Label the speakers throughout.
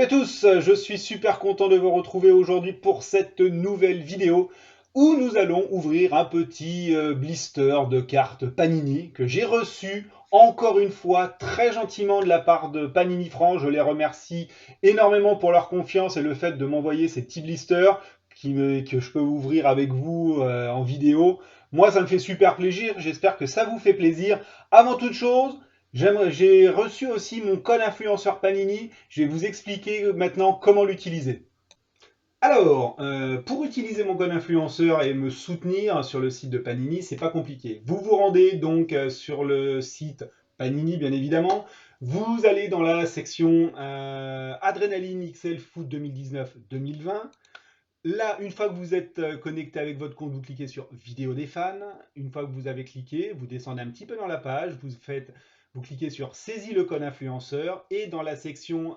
Speaker 1: à tous, je suis super content de vous retrouver aujourd'hui pour cette nouvelle vidéo où nous allons ouvrir un petit blister de cartes Panini que j'ai reçu encore une fois très gentiment de la part de Panini France. Je les remercie énormément pour leur confiance et le fait de m'envoyer ces petits blisters que je peux ouvrir avec vous en vidéo. Moi, ça me fait super plaisir, j'espère que ça vous fait plaisir. Avant toute chose, j'ai reçu aussi mon code influenceur Panini. Je vais vous expliquer maintenant comment l'utiliser. Alors, pour utiliser mon code influenceur et me soutenir sur le site de Panini, c'est pas compliqué. Vous vous rendez donc sur le site Panini, bien évidemment. Vous allez dans la section Adrénaline XL Foot 2019-2020. Là, une fois que vous êtes connecté avec votre compte, vous cliquez sur Vidéo des fans. Une fois que vous avez cliqué, vous descendez un petit peu dans la page, vous cliquez sur Saisis le code influenceur et dans la section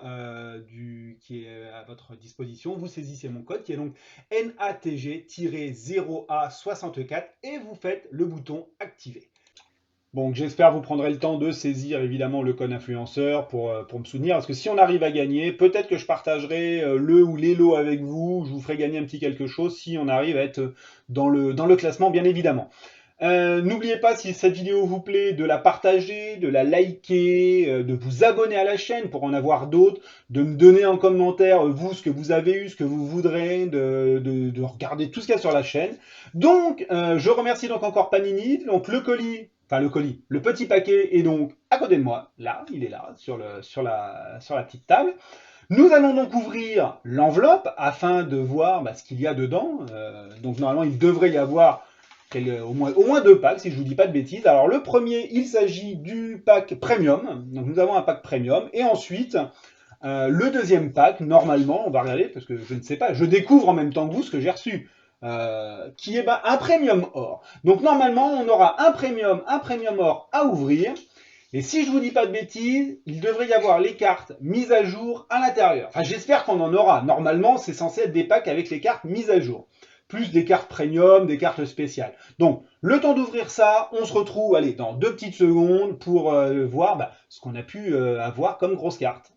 Speaker 1: qui est à votre disposition, vous saisissez mon code qui est donc NATG-0A64 et vous faites le bouton Activer. Bon, j'espère que vous prendrez le temps de saisir évidemment le code influenceur pour me soutenir. Parce que si on arrive à gagner, peut-être que je partagerai le ou les lots avec vous. Je vous ferai gagner un petit quelque chose si on arrive à être dans le classement, bien évidemment. N'oubliez pas, si cette vidéo vous plaît, de la partager, de la liker, de vous abonner à la chaîne pour en avoir d'autres, de me donner en commentaire, vous, ce que vous avez eu, ce que vous voudrez, de regarder tout ce qu'il y a sur la chaîne. Donc, je remercie donc encore Panini. Donc, le petit paquet est donc à côté de moi. Là, il est là, sur la petite table. Nous allons donc ouvrir l'enveloppe afin de voir ce qu'il y a dedans. Donc, normalement, il devrait y avoir au moins deux packs, si je ne vous dis pas de bêtises. Alors, le premier, il s'agit du pack Premium. Donc, nous avons un pack Premium. Et ensuite, le deuxième pack, normalement, on va regarder, parce que je ne sais pas, je découvre en même temps que vous ce que j'ai reçu, qui est un Premium Or. Donc, normalement, on aura un Premium Or à ouvrir. Et si je ne vous dis pas de bêtises, il devrait y avoir les cartes mises à jour à l'intérieur. Enfin, j'espère qu'on en aura. Normalement, c'est censé être des packs avec les cartes mises à jour. Plus des cartes premium, des cartes spéciales. Donc, le temps d'ouvrir ça, on se retrouve dans 2 petites secondes pour voir ce qu'on a pu avoir comme grosse carte.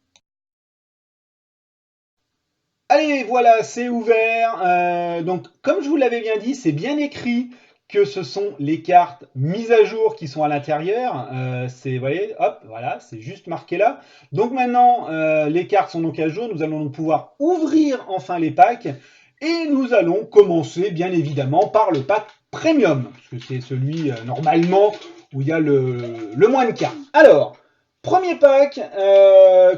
Speaker 1: Allez, voilà, c'est ouvert. Donc, comme je vous l'avais bien dit, c'est bien écrit que ce sont les cartes mises à jour qui sont à l'intérieur. Vous voyez, hop, voilà, c'est juste marqué là. Donc maintenant, les cartes sont donc à jour. Nous allons donc pouvoir ouvrir enfin les packs. Et nous allons commencer, bien évidemment, par le pack Premium. Parce que c'est celui, normalement, où il y a le moins de cartes. Alors, premier pack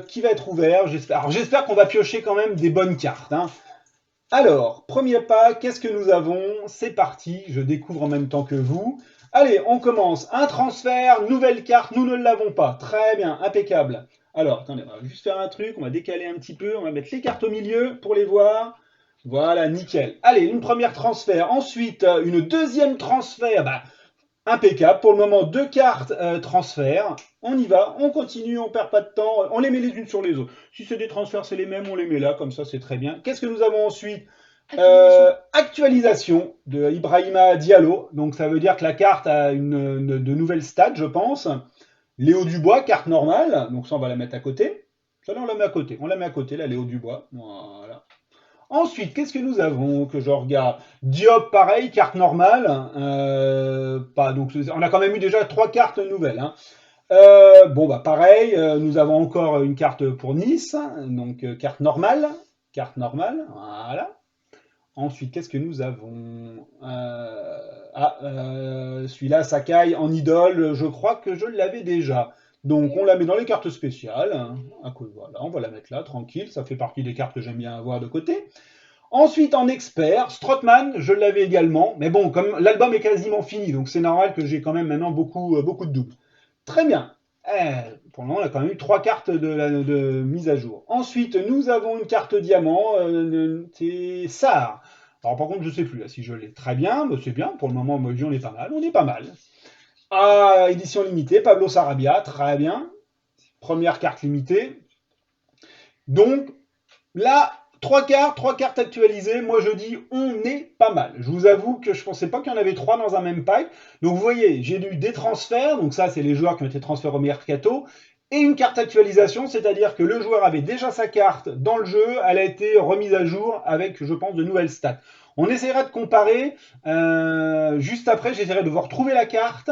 Speaker 1: qui va être ouvert. J'espère qu'on va piocher quand même des bonnes cartes. Hein. Alors, premier pack, qu'est-ce que nous avons? C'est parti, je découvre en même temps que vous. Allez, on commence. Un transfert, nouvelle carte, nous ne l'avons pas. Très bien, impeccable. Alors, attendez, on va juste faire un truc, on va décaler un petit peu, on va mettre les cartes au milieu pour les voir. Voilà, nickel. Allez, une première transfert. Ensuite, une deuxième transfert. Impeccable. Pour le moment, 2 cartes transfert. On y va, on continue, on perd pas de temps. On les met les unes sur les autres. Si c'est des transferts, c'est les mêmes, on les met là, comme ça, c'est très bien. Qu'est-ce que nous avons ensuite? Actualisation de Ibrahima Diallo. Donc, ça veut dire que la carte a de nouvelles stats, je pense. Léo Dubois, carte normale. Donc, ça, on va la mettre à côté. Ça, là, on la met à côté. On la met à côté, la Léo Dubois. Voilà. Ensuite, qu'est-ce que nous avons que je regarde? Diop, pareil, carte normale. Donc, on a quand même eu déjà 3 cartes nouvelles. Hein. Pareil, nous avons encore une carte pour Nice. Donc, carte normale. Carte normale, voilà. Ensuite, qu'est-ce que nous avons? Celui-là, Sakai en idole. Je crois que je l'avais déjà. Donc, on la met dans les cartes spéciales. Hein. Voilà, on va la mettre là, tranquille. Ça fait partie des cartes que j'aime bien avoir de côté. Ensuite, en expert, Strootman, je l'avais également. Mais bon, comme l'album est quasiment fini, donc c'est normal que j'ai quand même maintenant beaucoup de doubles. Très bien. Pour le moment, on a quand même eu 3 cartes de mise à jour. Ensuite, nous avons une carte diamant. C'est SAR. Alors, par contre, je ne sais plus là, si je l'ai. Très bien, c'est bien. Pour le moment, on est pas mal. On est pas mal. Ah, édition limitée, Pablo Sarabia. Très bien. Première carte limitée. Donc, là, 3 cartes actualisées. Moi, je dis, on est pas mal. Je vous avoue que je ne pensais pas qu'il y en avait 3 dans un même pack. Donc, vous voyez, j'ai eu des transferts. Donc, ça, c'est les joueurs qui ont été transférés au mercato. Et une carte actualisation, c'est-à-dire que le joueur avait déjà sa carte dans le jeu, elle a été remise à jour avec, je pense, de nouvelles stats. On essaiera de comparer, juste après, j'essaierai de vous retrouver la carte.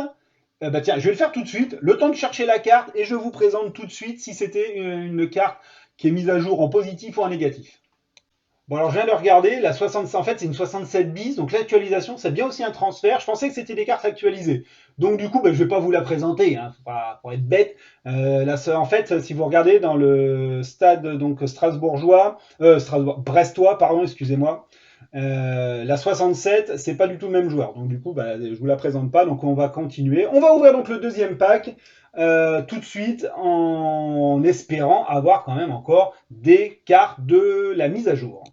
Speaker 1: Bah tiens, je vais le faire tout de suite, le temps de chercher la carte, et je vous présente tout de suite si c'était une carte qui est mise à jour en positif ou en négatif. Bon, alors je viens de regarder, la 67, en fait c'est une 67 bis, donc l'actualisation c'est bien aussi un transfert. Je pensais que c'était des cartes actualisées. Donc du coup, je ne vais pas vous la présenter, hein, faut être bête. En fait, si vous regardez dans le stade donc brestois, pardon, excusez-moi, la 67, c'est pas du tout le même joueur. Donc du coup, je vous la présente pas, donc on va continuer. On va ouvrir donc le deuxième pack tout de suite en espérant avoir quand même encore des cartes de la mise à jour.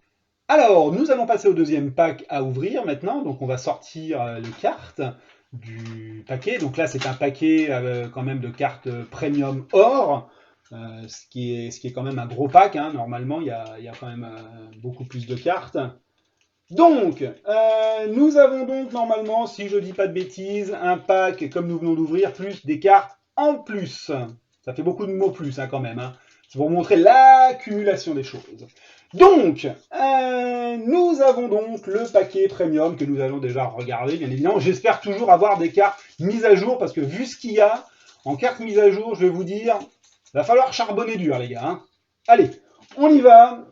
Speaker 1: Alors, nous allons passer au deuxième pack à ouvrir maintenant. Donc, on va sortir les cartes du paquet. Donc là, c'est un paquet quand même de cartes premium or, ce qui est quand même un gros pack. Hein. Normalement, il y a quand même beaucoup plus de cartes. Donc, nous avons donc normalement, si je ne dis pas de bêtises, un pack comme nous venons d'ouvrir, plus des cartes en plus. Ça fait beaucoup de mots plus hein, quand même. Hein. C'est pour vous montrer l'accumulation des choses. Donc, nous avons donc le paquet premium que nous allons déjà regarder, bien évidemment. J'espère toujours avoir des cartes mises à jour, parce que vu ce qu'il y a en cartes mises à jour, je vais vous dire, il va falloir charbonner dur, les gars. Hein. Allez, on y va.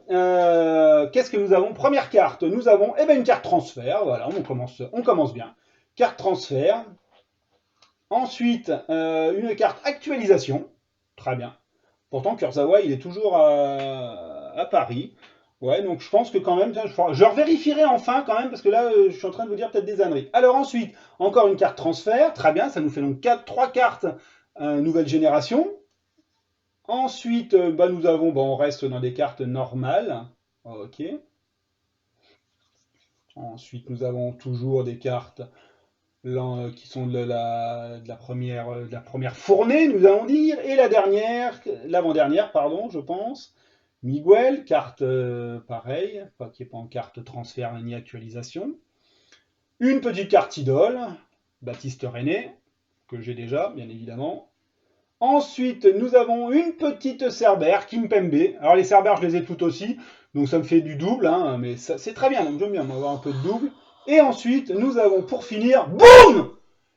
Speaker 1: Qu'est-ce que nous avons? Première carte, nous avons une carte transfert. Voilà, on commence bien. Carte transfert. Ensuite, une carte actualisation. Très bien. Pourtant, Kurzawa, il est toujours à Paris. Ouais, donc je pense que quand même, je revérifierai enfin quand même, parce que là, je suis en train de vous dire peut-être des âneries. Alors ensuite, encore une carte transfert. Très bien, ça nous fait donc 3 cartes nouvelle génération. Ensuite, nous avons, on reste dans des cartes normales. Ok. Ensuite, nous avons toujours des cartes qui sont de la première fournée, nous allons dire. Et l'avant-dernière, pardon, je pense. Miguel, carte pareil, qui n'est pas en carte transfert ni actualisation. Une petite carte idole, Baptiste René, que j'ai déjà, bien évidemment. Ensuite, nous avons une petite Cerbère, Kimpembe. Alors les Cerbères, je les ai toutes aussi, donc ça me fait du double, hein, mais c'est très bien, donc j'aime bien avoir un peu de double. Et ensuite, nous avons pour finir, boum,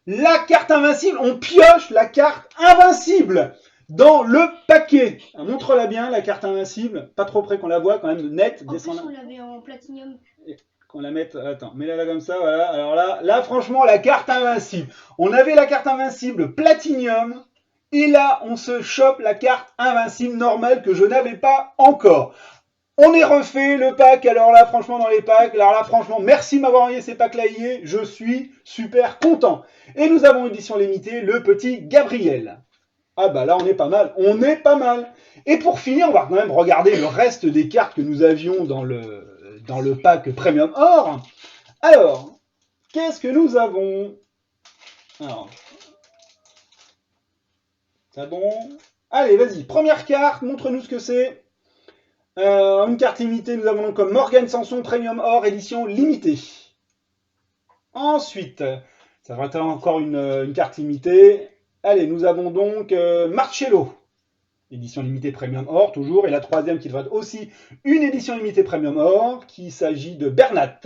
Speaker 1: la carte invincible. On pioche la carte invincible dans le paquet. Montre-la bien, la carte invincible, pas trop près qu'on la voit, quand même net.
Speaker 2: En plus, on l'avait en platinium.
Speaker 1: Qu'on la mette, attends, mets-la là comme ça, voilà. Alors là, franchement, la carte invincible. On avait la carte invincible platinium. Et là, on se chope la carte invincible normale que je n'avais pas encore. On est refait le pack, alors là, franchement, dans les packs. Alors là, franchement, merci de m'avoir envoyé ces packs-là hier. Je suis super content. Et nous avons édition limitée, le petit Gabriel. Ah bah là, on est pas mal. On est pas mal. Et pour finir, on va quand même regarder le reste des cartes que nous avions dans le pack Premium Or. Alors, qu'est-ce que nous avons? Alors, c'est bon. Allez, vas-y. Première carte, montre-nous ce que c'est. Une carte limitée, nous avons donc comme Morgan Sanson Premium Or, édition limitée. Ensuite, ça va être encore une carte limitée. Allez, nous avons donc Marcello, édition limitée Premium Or, toujours. Et la troisième qui devrait être aussi une édition limitée Premium Or, qui s'agit de Bernat.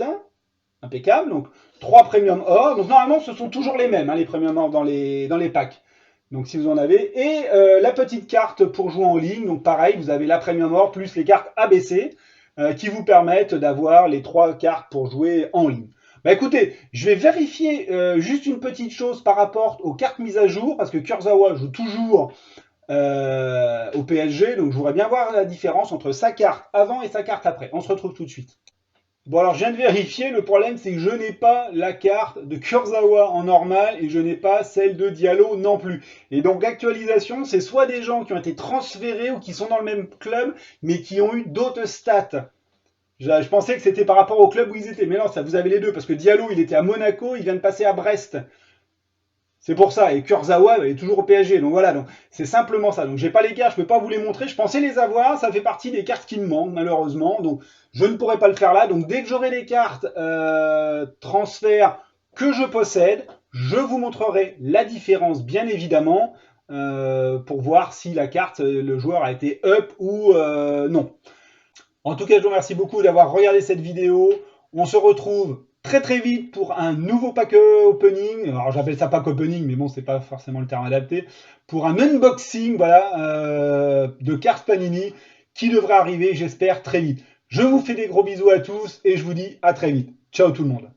Speaker 1: Impeccable. Donc, 3 Premium Or. Donc, normalement, ce sont toujours les mêmes, hein, les Premium Or dans les packs. Donc, si vous en avez. Et la petite carte pour jouer en ligne. Donc, pareil, vous avez la Premium Or plus les cartes ABC qui vous permettent d'avoir les 3 cartes pour jouer en ligne. Bah écoutez, je vais vérifier juste une petite chose par rapport aux cartes mises à jour, parce que Kurzawa joue toujours au PSG, donc je voudrais bien voir la différence entre sa carte avant et sa carte après. On se retrouve tout de suite. Bon alors je viens de vérifier, le problème c'est que je n'ai pas la carte de Kurzawa en normal et je n'ai pas celle de Diallo non plus. Et donc l'actualisation, c'est soit des gens qui ont été transférés ou qui sont dans le même club, mais qui ont eu d'autres stats. Je pensais que c'était par rapport au club où ils étaient, mais non, ça vous avez les deux, parce que Diallo, il était à Monaco, il vient de passer à Brest. C'est pour ça, et Kurzawa est toujours au PSG, donc voilà, donc c'est simplement ça. Donc j'ai pas les cartes, je peux pas vous les montrer, je pensais les avoir, ça fait partie des cartes qui me manquent malheureusement, donc je ne pourrai pas le faire là. Donc dès que j'aurai les cartes transfert que je possède, je vous montrerai la différence bien évidemment pour voir si la carte, le joueur a été up ou non. En tout cas, je vous remercie beaucoup d'avoir regardé cette vidéo. On se retrouve très très vite pour un nouveau pack opening. Alors j'appelle ça pack opening, mais bon, c'est pas forcément le terme adapté. Pour un unboxing, voilà, de cartes Panini qui devrait arriver, j'espère, très vite. Je vous fais des gros bisous à tous et je vous dis à très vite. Ciao tout le monde.